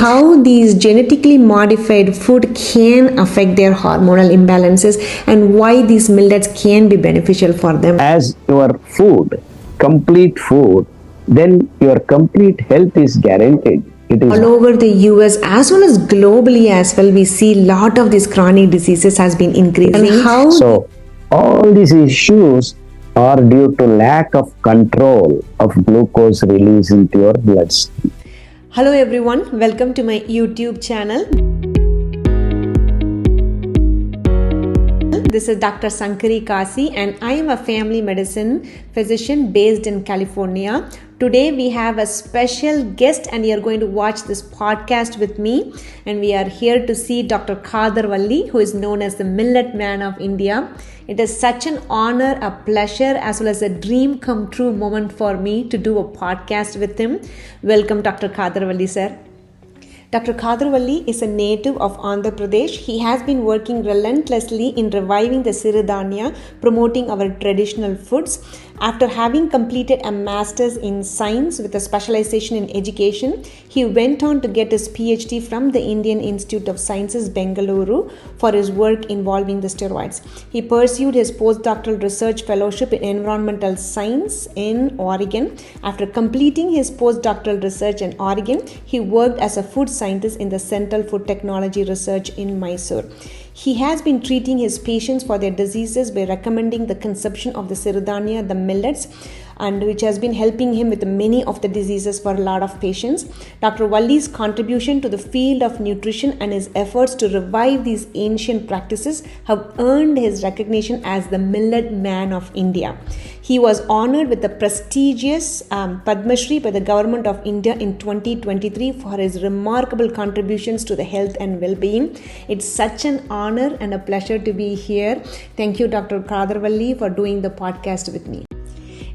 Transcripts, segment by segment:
how these genetically modified food can affect their hormonal imbalances and why these millets can be beneficial for them. As your food, complete food, then your complete health is guaranteed. It is All over the US as well as globally as well, we see a lot of these chronic diseases has been increasing. And how so all these issues are due to lack of control of glucose release into your bloodstream. Hello everyone, welcome to my YouTube channel. This is Dr. Sankari Kasi and I am a family medicine physician based in California. Today we have a special guest and you are going to watch this podcast with me, and we are here to see Dr. Khadar Valli, who is known as the Millet Man of India. It is such an honor, a pleasure as well as a dream come true moment for me to do a podcast with him. Welcome Dr. Khadar Valli sir. Dr. Khadar Valli is a native of Andhra Pradesh. He has been working relentlessly in reviving the Siridhanya, promoting our traditional foods. After having completed a master's in science with a specialization in education, he went on to get his PhD from the Indian Institute of Sciences, Bengaluru, for his work involving the steroids. He pursued his postdoctoral research fellowship in environmental science in Oregon. After completing his postdoctoral research in Oregon, he worked as a food scientist in the Central Food Technology Research in Mysore. He has been treating his patients for their diseases by recommending the consumption of the Siridhanya, the millets, and which has been helping him with many of the diseases for a lot of patients. Dr. Valli's contribution to the field of nutrition and his efforts to revive these ancient practices have earned his recognition as the Millet Man of India. He was honored with the prestigious Padma Shri by the Government of India in 2023 for his remarkable contributions to the health and well-being. It's such an honor and a pleasure to be here. Thank you, Dr. Khadar Valli, for doing the podcast with me.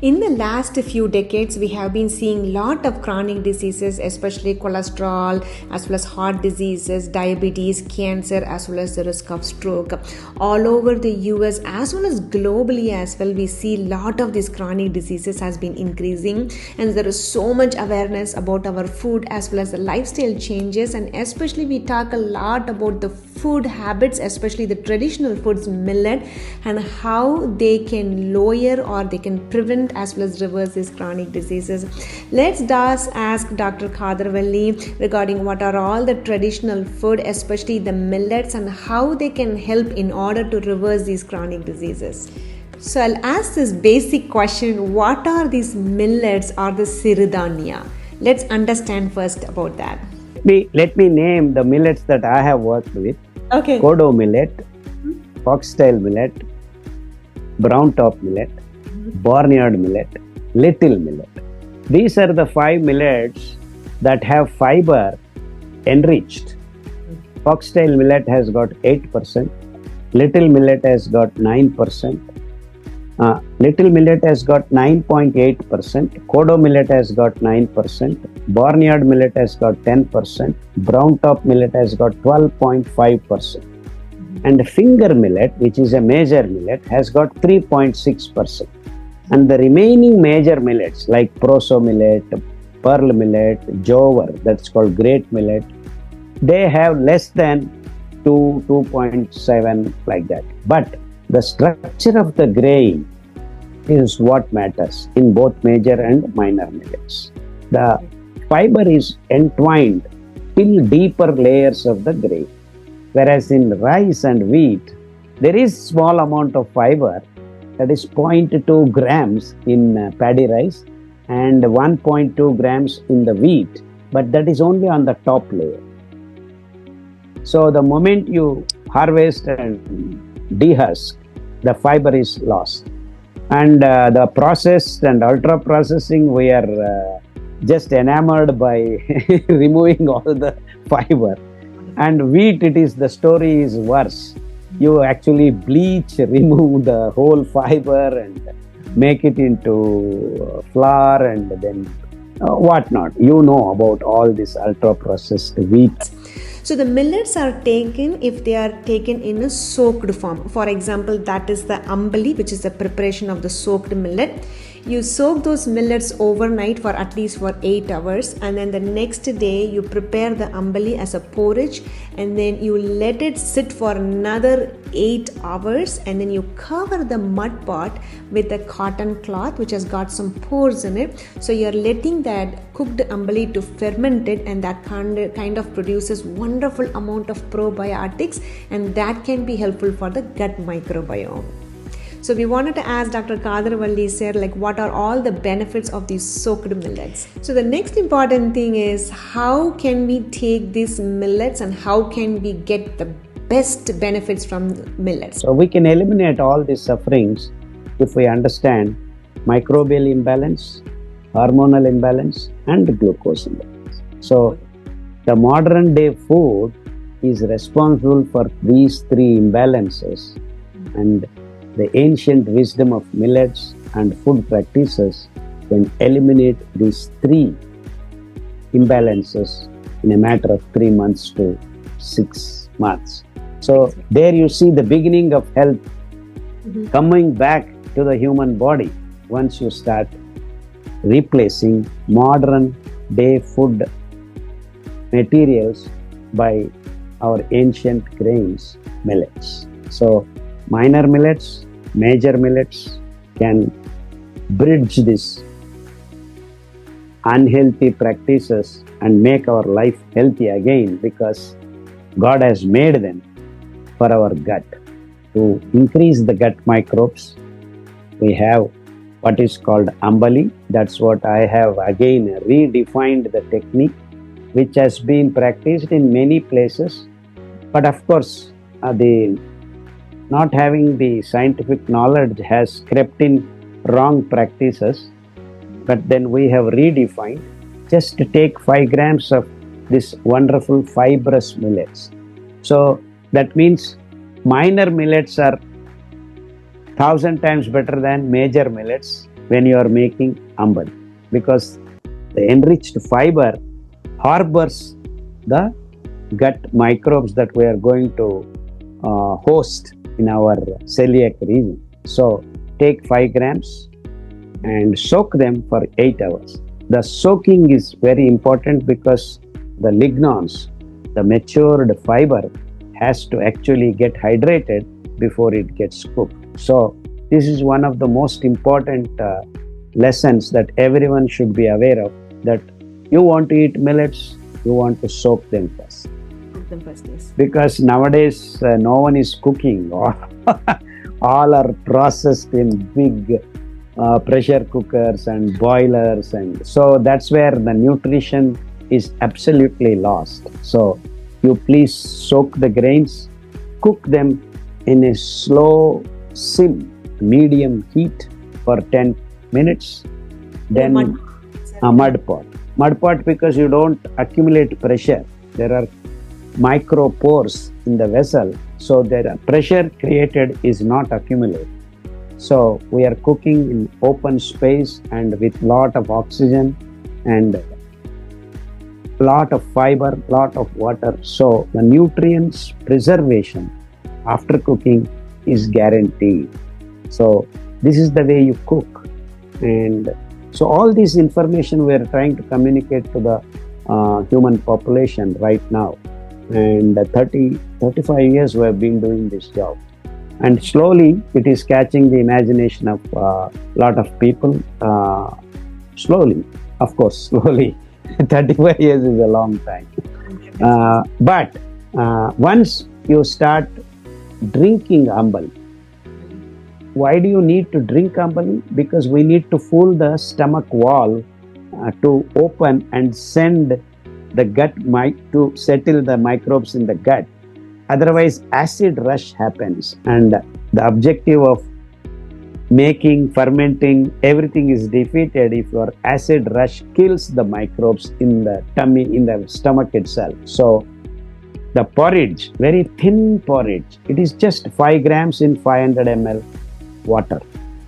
In the last few decades, we have been seeing a lot of chronic diseases, especially cholesterol, as well as heart diseases, diabetes, cancer, as well as the risk of stroke. All over the US, as well as globally as well, we see a lot of these chronic diseases has been increasing, and there is so much awareness about our food as well as the lifestyle changes, and especially we talk a lot about the food habits, especially the traditional foods, millet, and how they can lower or they can prevent as well as reverse these chronic diseases. Let's thus ask Dr. Khadar Valli regarding what are all the traditional food, especially the millets, and how they can help in order to reverse these chronic diseases. So I'll ask this basic question: what are these millets or the Siridhanya? Let's understand first about that. Let me name the millets that I have worked with. Okay. Kodo millet, foxtail millet, brown top millet, barnyard millet, little millet. These are the 5 millets that have fiber enriched. Foxtail millet has got 8%, little millet has got 9%, little millet has got 9.8%, kodo millet has got 9%, barnyard millet has got 10%, brown top millet has got 12.5%, and finger millet, which is a major millet, has got 3.6%. And the remaining major millets like proso millet, pearl millet, jowar, that's called great millet, they have less than 2.7 like that. But the structure of the grain is what matters in both major and minor millets. The fiber is entwined till deeper layers of the grain. Whereas in rice and wheat, there is small amount of fiber, that is 0.2 grams in paddy rice and 1.2 grams in the wheat, but that is only on the top layer. So the moment you harvest and dehusk, the fiber is lost. And the processed and ultra processing, we are just enamored by removing all the fiber. And wheat, the story is worse. You actually bleach, remove the whole fiber and make it into flour and then whatnot. You know about all this ultra processed wheat. So the millets are taken if they are taken in a soaked form. For example, that is the ambali, which is the preparation of the soaked millet. You soak those millets overnight for at least for 8 hours, and then the next day you prepare the ambali as a porridge, and then you let it sit for another 8 hours, and then you cover the mud pot with a cotton cloth which has got some pores in it. So you're letting that cooked ambali to ferment it, and that kind of produces wonderful amount of probiotics, and that can be helpful for the gut microbiome. So we wanted to ask Dr. Khadar Valli sir, like, what are all the benefits of these soaked millets? So the next important thing is, how can we take these millets and how can we get the best benefits from millets? So we can eliminate all these sufferings if we understand microbial imbalance, hormonal imbalance, and glucose imbalance. So the modern day food is responsible for these three imbalances, and the ancient wisdom of millets and food practices can eliminate these three imbalances in a matter of 3 months to 6 months. So there you see the beginning of health coming back to the human body once you start replacing modern day food materials by our ancient grains, millets. So minor millets, major millets can bridge this unhealthy practices and make our life healthy again, because God has made them for our gut. To increase the gut microbes, we have what is called ambali. That's what I have again redefined the technique, which has been practiced in many places. But of course, the not having the scientific knowledge has crept in wrong practices. But then we have redefined. Just to take 5 grams of this wonderful fibrous millets. So that means minor millets are 1,000 times better than major millets when you are making ambali, because the enriched fiber harbors the gut microbes that we are going to host in our celiac region. So take 5 grams and soak them for 8 hours. The soaking is very important because the lignans, the matured fiber, has to actually get hydrated before it gets cooked. So this is one of the most important lessons that everyone should be aware of, that you want to eat millets, you want to soak them first. Because nowadays no one is cooking. All are processed in big pressure cookers and boilers, and so that's where the nutrition is absolutely lost. So you please soak the grains, cook them in a slow sim, medium heat for 10 minutes. Then mud pot, because you don't accumulate pressure. There are micro pores in the vessel, so the pressure created is not accumulated. So we are cooking in open space and with lot of oxygen and lot of fiber, lot of water. So the nutrients preservation after cooking is guaranteed. So this is the way you cook. And so all this information we are trying to communicate to the human population right now. And 35 years we have been doing this job. And slowly it is catching the imagination of a lot of people. Slowly, of course, slowly. 35 years is a long time. But once you start drinking ambali, why do you need to drink ambali? Because we need to fool the stomach wall to open and send the gut to settle the microbes in the gut. Otherwise, acid rush happens, and the objective of making, fermenting, everything is defeated if your acid rush kills the microbes in the tummy, in the stomach itself. So the porridge, very thin porridge, it is just 5 grams in 500 ml water.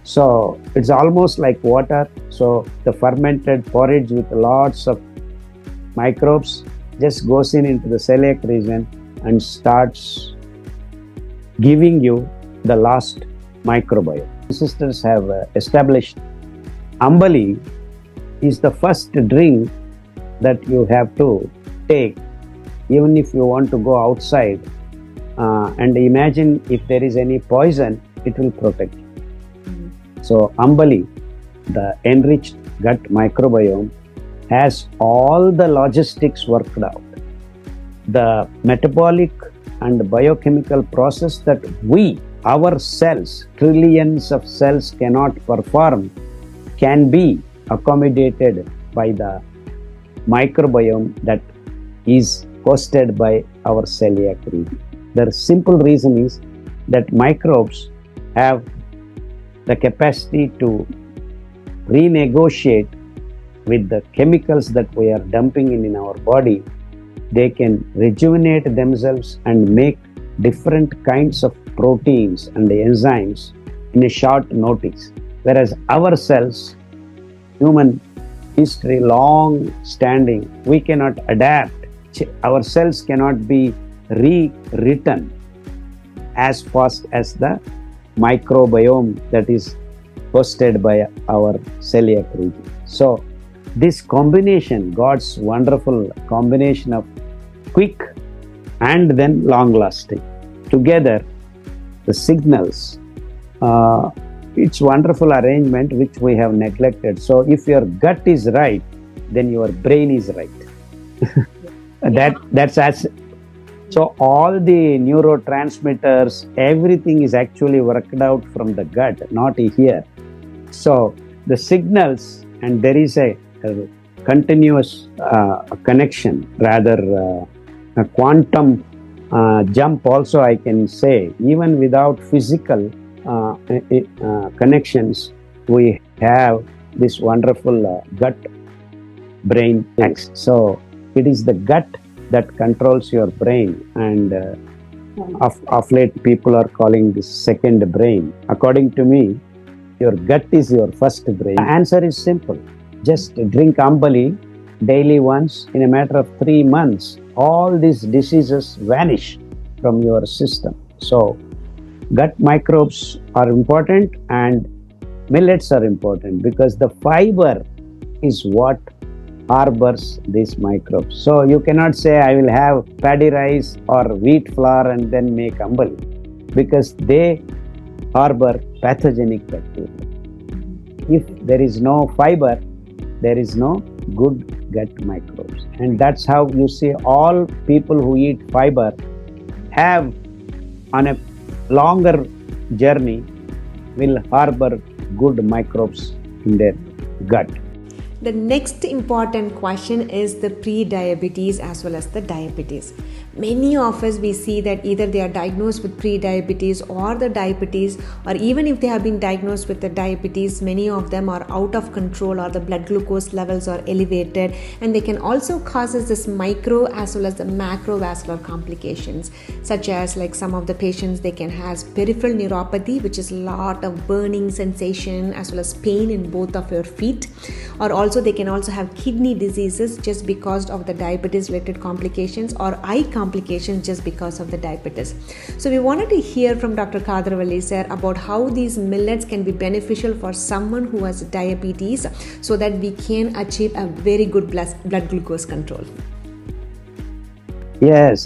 So it's almost like water. So the fermented porridge with lots of microbes just goes into the celiac region and starts giving you the last microbiome. Sisters have established Ambali is the first drink that you have to take, even if you want to go outside. And imagine if there is any poison, it will protect you. So, Ambali, the enriched gut microbiome, has all the logistics worked out. The metabolic and biochemical process that our cells, trillions of cells cannot perform, can be accommodated by the microbiome that is hosted by our celiac region. The simple reason is that microbes have the capacity to renegotiate with the chemicals that we are dumping in our body. They can rejuvenate themselves and make different kinds of proteins and enzymes in a short notice. Whereas our cells, human history, long standing, we cannot adapt. Our cells cannot be rewritten as fast as the microbiome that is hosted by our celiac region. So, this combination, God's wonderful combination of quick and then long lasting, together the signals, it's wonderful arrangement which we have neglected. So, if your gut is right, then your brain is right. That's as so all the neurotransmitters, everything is actually worked out from the gut, not here. So the signals, and there is a continuous connection, rather a quantum jump also, I can say. Even without physical connections, we have this wonderful gut-brain next. So it is the gut that controls your brain, and of late people are calling this second brain. According to me, your gut is your first brain. The answer is simple. Just drink Ambali daily once. In a matter of 3 months, all these diseases vanish from your system. So, gut microbes are important and millets are important because the fiber is what harbors these microbes. So, you cannot say I will have paddy rice or wheat flour and then make Ambali, because they harbor pathogenic bacteria. If there is no fiber, there is no good gut microbes. And that's how you see all people who eat fiber have, on a longer journey, will harbor good microbes in their gut. The next important question is the pre-diabetes as well as the diabetes. Many of us, we see that either they are diagnosed with pre-diabetes or the diabetes, or even if they have been diagnosed with the diabetes, many of them are out of control or the blood glucose levels are elevated, and they can also cause this micro as well as the macrovascular complications, such as like some of the patients, they can have peripheral neuropathy, which is a lot of burning sensation as well as pain in both of your feet, or also they can also have kidney diseases just because of the diabetes related complications, or eye complications just because of the diabetes. So we wanted to hear from Dr. Khadar Valli sir about how these millets can be beneficial for someone who has diabetes, so that we can achieve a very good blood glucose control. Yes.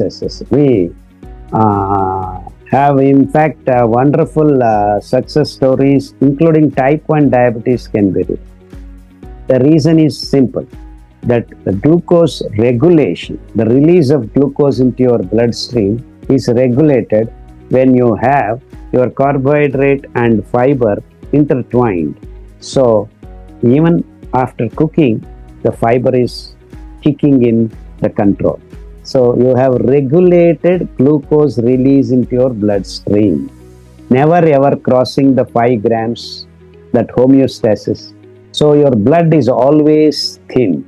We have in fact wonderful success stories, including type 1 diabetes can be. The reason is simple, that the glucose regulation, the release of glucose into your bloodstream is regulated when you have your carbohydrate and fiber intertwined. So even after cooking, the fiber is kicking in the control. So you have regulated glucose release into your bloodstream, never ever crossing the 5 grams, that homeostasis. So your blood is always thin.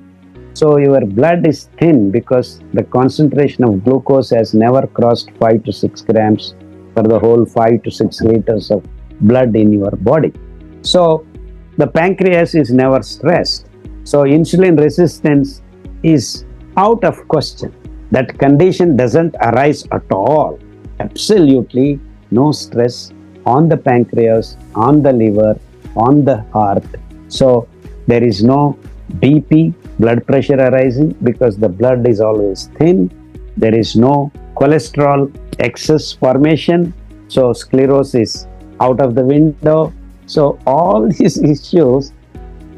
So your blood is thin because the concentration of glucose has never crossed 5 to 6 grams for the whole 5 to 6 liters of blood in your body. So the pancreas is never stressed. So insulin resistance is out of question. That condition doesn't arise at all. Absolutely no stress on the pancreas, on the liver, on the heart. So There is no BP, blood pressure arising, because the blood is always thin. There is no cholesterol excess formation, so sclerosis out of the window. So all these issues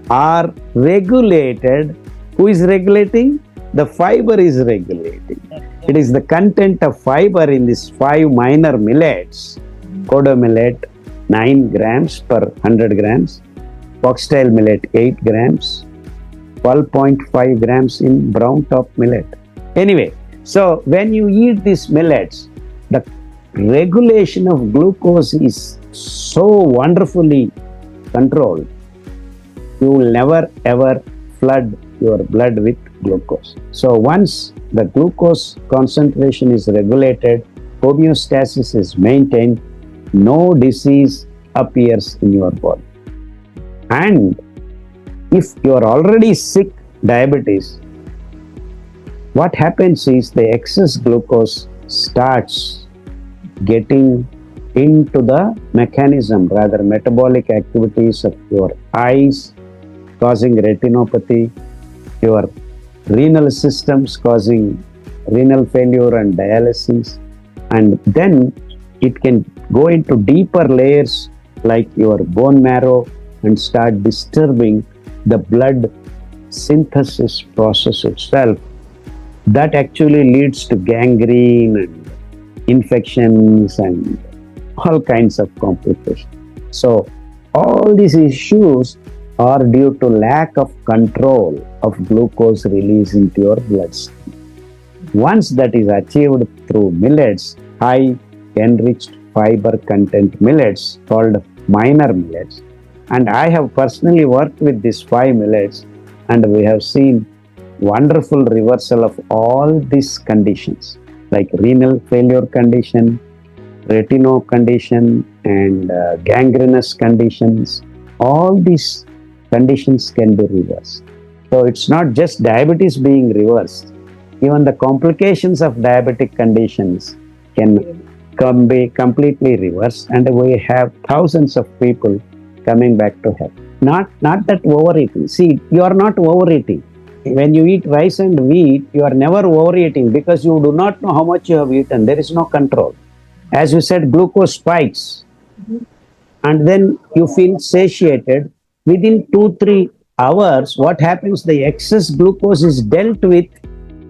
are regulated. Who is regulating? The fiber is regulating. It is the content of fiber in these 5 minor millets. Kodo millet 9 grams per 100 grams, foxtail millet 8 grams, 12.5 grams in brown top millet. Anyway, so when you eat these millets, the regulation of glucose is so wonderfully controlled. You will never ever flood your blood with glucose. So once the glucose concentration is regulated, homeostasis is maintained, no disease appears in your body. And if you are already sick, diabetes, what happens is the excess glucose starts getting into the mechanism, rather metabolic activities of your eyes, causing retinopathy, your renal systems causing renal failure and dialysis, and then it can go into deeper layers like your bone marrow and start disturbing the blood synthesis process itself. That actually leads to gangrene and infections and all kinds of complications. So all these issues are due to lack of control of glucose release into your bloodstream. Once that is achieved through millets, high enriched fiber content millets called minor millets, and I have personally worked with these 5 millets, and we have seen wonderful reversal of all these conditions like renal failure condition, retino condition, and gangrenous conditions. All these conditions can be reversed. So it's not just diabetes being reversed, even the complications of diabetic conditions can be completely reversed, and we have thousands of people coming back to health. Not that overeating. See, you are not overeating. When you eat rice and wheat, you are never overeating because you do not know how much you have eaten. There is no control. As you said, glucose spikes, and then you feel satiated. Within 2-3 hours, what happens? The excess glucose is dealt with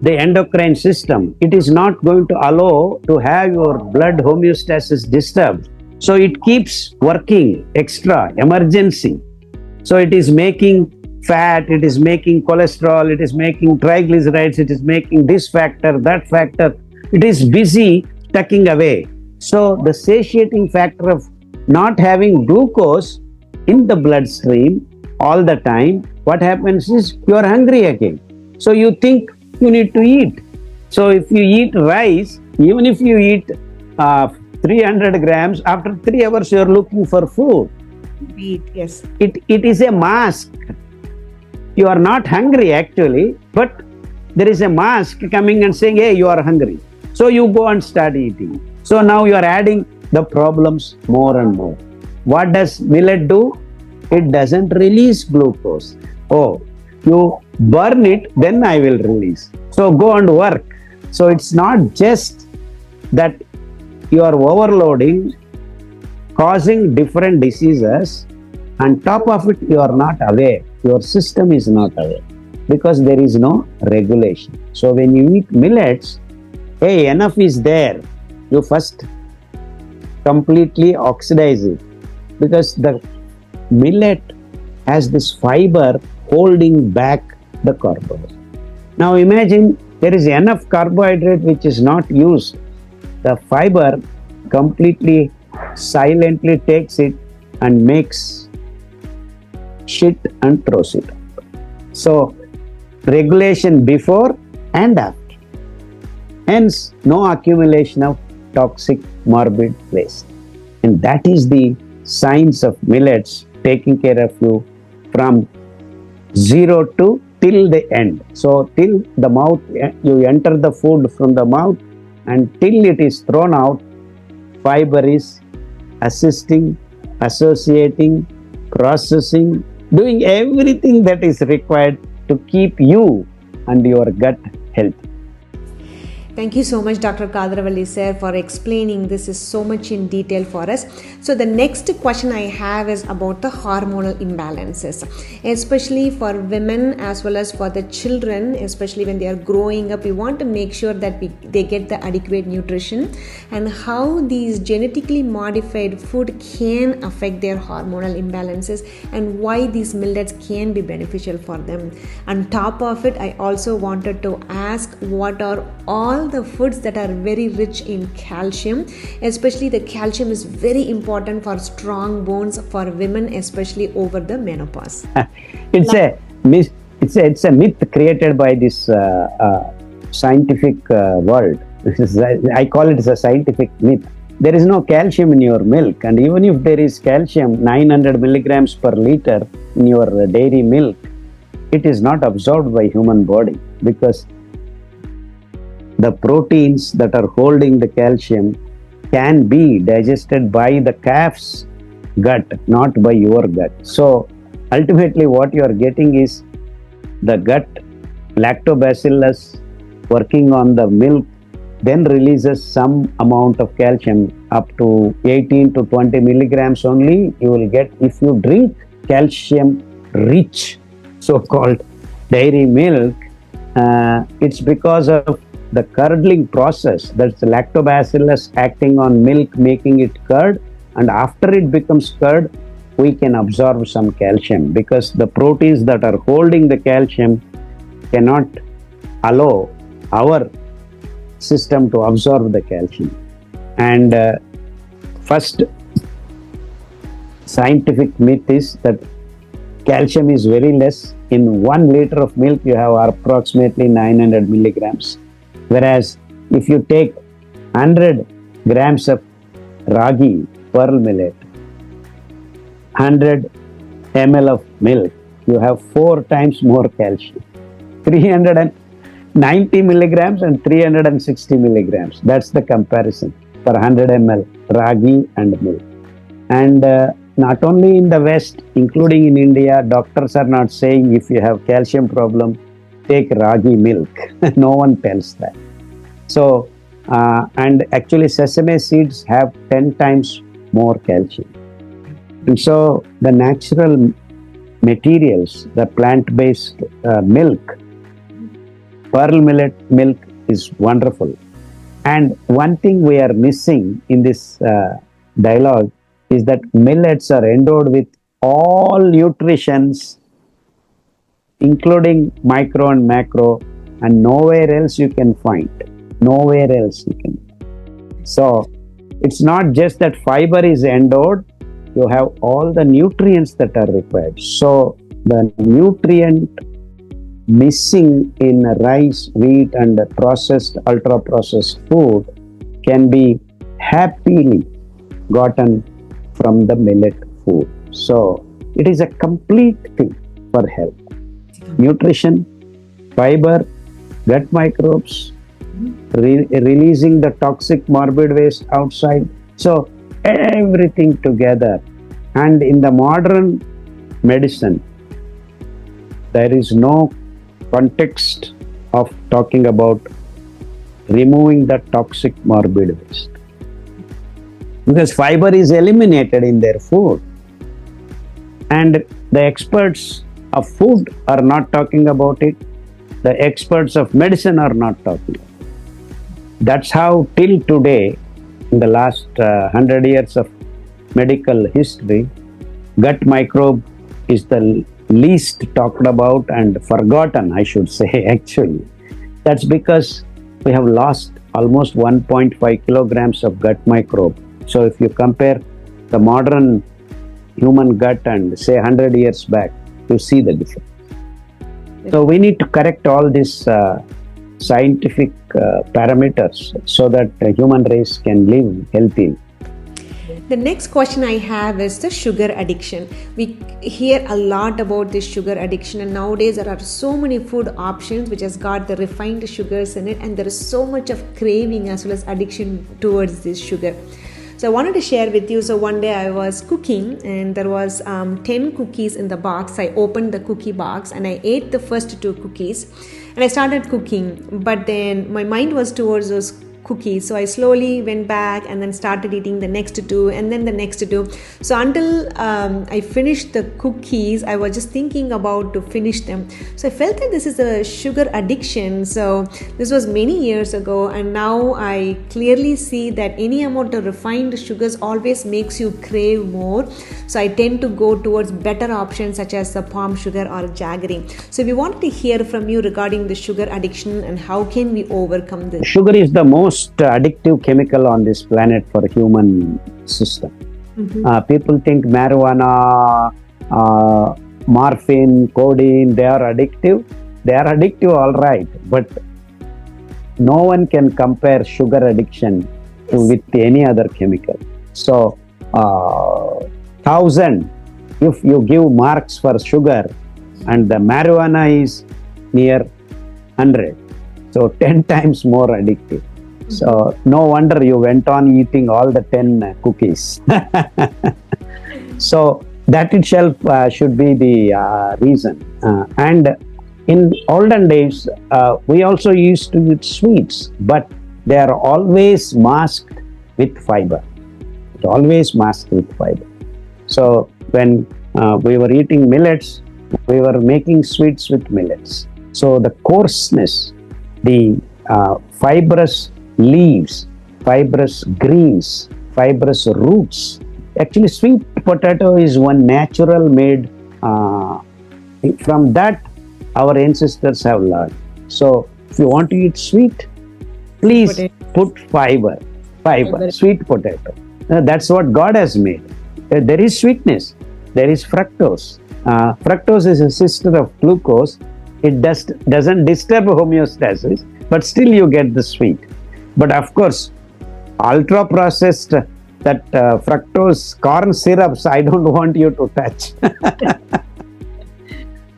the endocrine system. It is not going to allow to have your blood homeostasis disturbed. So it keeps working extra, emergency. So it is making fat, it is making cholesterol, it is making triglycerides, it is making this factor, that factor. It is busy tucking away. So the satiating factor of not having glucose in the bloodstream all the time, what happens is you are hungry again. So you think you need to eat. So if you eat rice, even if you eat 300 grams, after 3 hours you are looking for food. Eat, yes. It is a mask. You are not hungry actually, but there is a mask coming and saying, hey, you are hungry. So you go and start eating. So now you are adding the problems more and more. What does millet do? It doesn't release glucose. Oh, you burn it, then I will release. So go and work. So it's not just that you are overloading, causing different diseases, and top of it you are not aware. Your system is not aware because there is no regulation. So when you eat millets, hey, enough is there. You first completely oxidize it because the millet has this fiber holding back the carbohydrate. Now imagine there is enough carbohydrate which is not used. The fiber completely silently takes it and makes shit and throws it out. So regulation before and after. Hence, no accumulation of toxic morbid waste. And that is the science of millets taking care of you from zero to till the end. So till the mouth, you enter the food from the mouth, and till it is thrown out, fiber is assisting, associating, processing doing everything that is required to keep you and your gut healthy. Thank you so much, Dr. Khadar Valli sir, for explaining this is so much in detail for us. So the next question I have is about the hormonal imbalances, especially for women as well as for the children, especially when they are growing up. We want to make sure that they get the adequate nutrition, and how these genetically modified food can affect their hormonal imbalances, and why these millets can be beneficial for them. On top of it, I also wanted to ask, what are all the foods that are very rich in calcium? Especially the calcium is very important for strong bones for women, especially over the menopause. It's a myth created by this scientific world. I call it a scientific myth. There is no calcium in your milk, and even if there is calcium, 900 milligrams per liter in your dairy milk, it is not absorbed by human body, because the proteins that are holding the calcium can be digested by the calf's gut, not by your gut. So ultimately what you are getting is the gut lactobacillus working on the milk, then releases some amount of calcium, up to 18 to 20 milligrams only you will get if you drink calcium rich so-called dairy milk. It's because of the curdling process, that's the lactobacillus acting on milk, making it curd, and after it becomes curd, we can absorb some calcium, because the proteins that are holding the calcium cannot allow our system to absorb the calcium. And first scientific myth is that calcium is very less. In 1 liter of milk you have approximately 900 milligrams. Whereas if you take 100 grams of ragi, pearl millet, 100 ml of milk, you have 4 times more calcium. 390 milligrams and 360 milligrams. That's the comparison for 100 ml ragi and milk. And not only in the West, including in India, doctors are not saying if you have calcium problem, take ragi milk. No one tells that. So, and actually sesame seeds have 10 times more calcium. And so the natural materials, the plant-based milk, pearl millet milk is wonderful. And one thing we are missing in this dialogue is that millets are endowed with all nutritions, including micro and macro, and nowhere else you can find. Nowhere else you can. So it's not just that fiber is endowed, you have all the nutrients that are required. So the nutrient missing in rice, wheat, and processed, ultra processed food can be happily gotten from the millet food. So it is a complete thing for health. Nutrition, fiber, gut microbes, releasing the toxic morbid waste outside. So everything together. And in the modern medicine, there is no context of talking about removing the toxic morbid waste, because fiber is eliminated in their food. And the experts of food are not talking about it. The experts of medicine are not talking. That's how till today, in the last 100 years of medical history, gut microbe is the least talked about and forgotten, I should say, actually. That's because we have lost almost 1.5 kilograms of gut microbe. So if you compare the modern human gut and say 100 years back, you see the difference. So we need to correct all these scientific parameters so that the human race can live healthy. The next question I have is the sugar addiction. We hear a lot about this sugar addiction, and nowadays there are so many food options which has got the refined sugars in it, and there is so much of craving as well as addiction towards this sugar. So So I wanted to share with you. So one day I was cooking and there was 10 cookies in the box. I opened the cookie box and I ate the first 2 cookies and I started cooking. But then my mind was towards those cookies, so I slowly went back and then started eating the next 2 and then the next 2. So until I finished the cookies, I was just thinking about to finish them. So I felt that this is a sugar addiction. So this was many years ago, and now I clearly see that any amount of refined sugars always makes you crave more. So I tend to go towards better options such as the palm sugar or jaggery. So we wanted to hear from you regarding the sugar addiction and how can we overcome this. Sugar is the most addictive chemical on this planet for human system. People think marijuana, morphine, codeine, they are addictive. They are addictive, all right, but no one can compare sugar addiction with any other chemical. So, 1,000, if you give marks for sugar, and the marijuana is near 100, so 10 times more addictive. So no wonder you went on eating all the 10 cookies. So that itself should be the reason. And in olden days, we also used to eat sweets, but they are always masked with fiber. Always masked with fiber. So when we were eating millets, we were making sweets with millets. So the coarseness, the fibrous leaves, fibrous greens, fibrous roots. Actually, sweet potato is one natural made. From that, our ancestors have learned. So, if you want to eat sweet, please put fiber, sweet potato. That's what God has made. There is sweetness. There is fructose. Fructose is a sister of glucose. It doesn't disturb homeostasis, but still you get the sweet. But of course, ultra processed that fructose corn syrups, I don't want you to touch.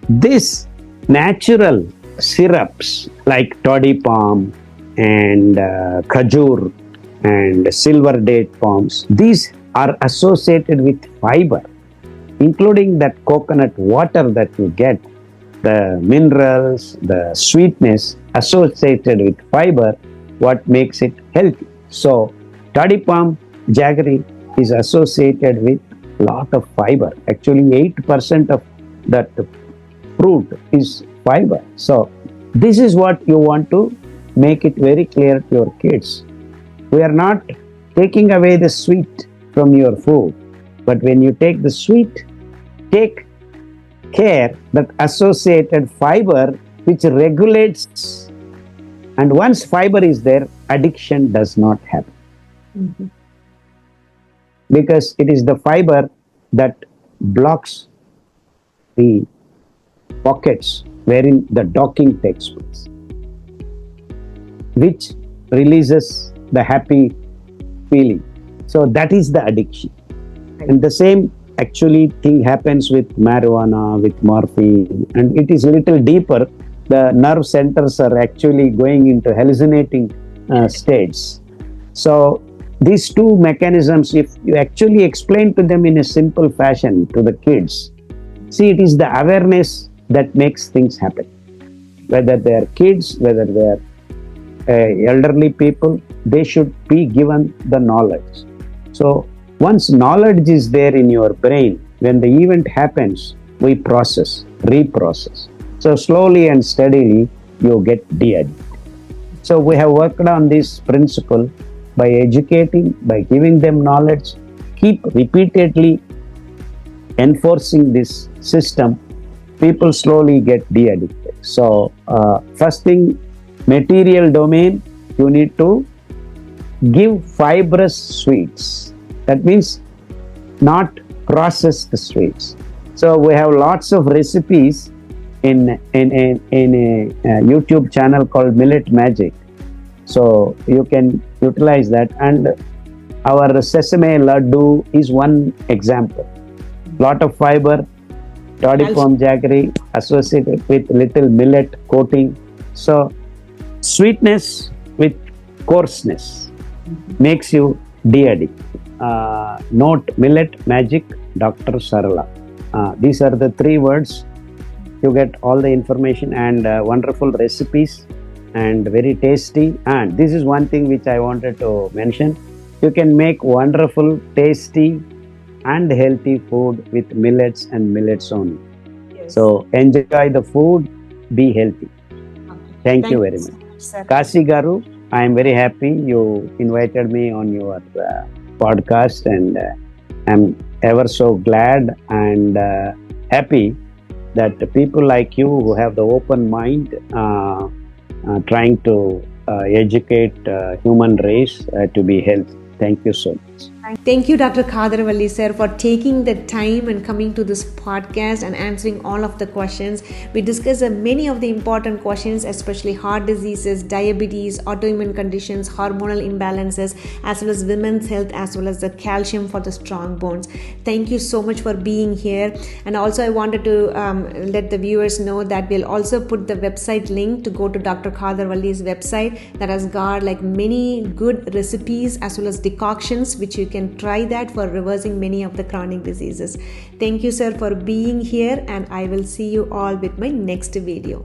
This natural syrups like toddy palm and khajur and silver date palms, these are associated with fiber, including that coconut water that you get, the minerals, the sweetness associated with fiber, what makes it healthy. So, toddy palm jaggery is associated with lot of fiber. Actually, 8% of that fruit is fiber. So, this is what you want to make it very clear to your kids. We are not taking away the sweet from your food, but when you take the sweet, take care that associated fiber which regulates. And once fiber is there, addiction does not happen. Because it is the fiber that blocks the pockets wherein the docking takes place, which releases the happy feeling. So that is the addiction. And the same actually thing happens with marijuana, with morphine, and it is a little deeper. The nerve centers are actually going into hallucinating states. So these two mechanisms, if you actually explain to them in a simple fashion to the kids, see, it is the awareness that makes things happen. Whether they are kids, whether they are elderly people, they should be given the knowledge. So once knowledge is there in your brain, when the event happens, we process, reprocess. So slowly and steadily, you get de-addicted. So we have worked on this principle by educating, by giving them knowledge, keep repeatedly enforcing this system, people slowly get de-addicted. So first thing, material domain, you need to give fibrous sweets. That means not processed sweets. So we have lots of recipes in a YouTube channel called Millet Magic. So you can utilize that. And our sesame laddu is one example. Lot of fiber, toddy palm jaggery associated with little millet coating. So sweetness with coarseness makes you Dear D. Note Millet Magic Dr. Sarala. These are the 3 words. You get all the information and wonderful recipes and very tasty. And this is one thing which I wanted to mention. You can make wonderful, tasty and healthy food with millets and millets only. Yes. So enjoy the food, be healthy. Okay. Thank you very so much. sir. Kasi Garu, I am very happy you invited me on your podcast, and I'm ever so glad and happy that people like you who have the open mind trying to educate human race to be healthy. Thank you so much. Thank you, Dr. Khadar Valli, sir, for taking the time and coming to this podcast and answering all of the questions. We discussed many of the important questions, especially heart diseases, diabetes, autoimmune conditions, hormonal imbalances, as well as women's health, as well as the calcium for the strong bones. Thank you so much for being here. And also, I wanted to let the viewers know that we'll also put the website link to go to Dr. Khadar Valli's website that has got like many good recipes as well as decoctions which you can try that for reversing many of the chronic diseases. Thank you, sir, for being here, and I will see you all with my next video.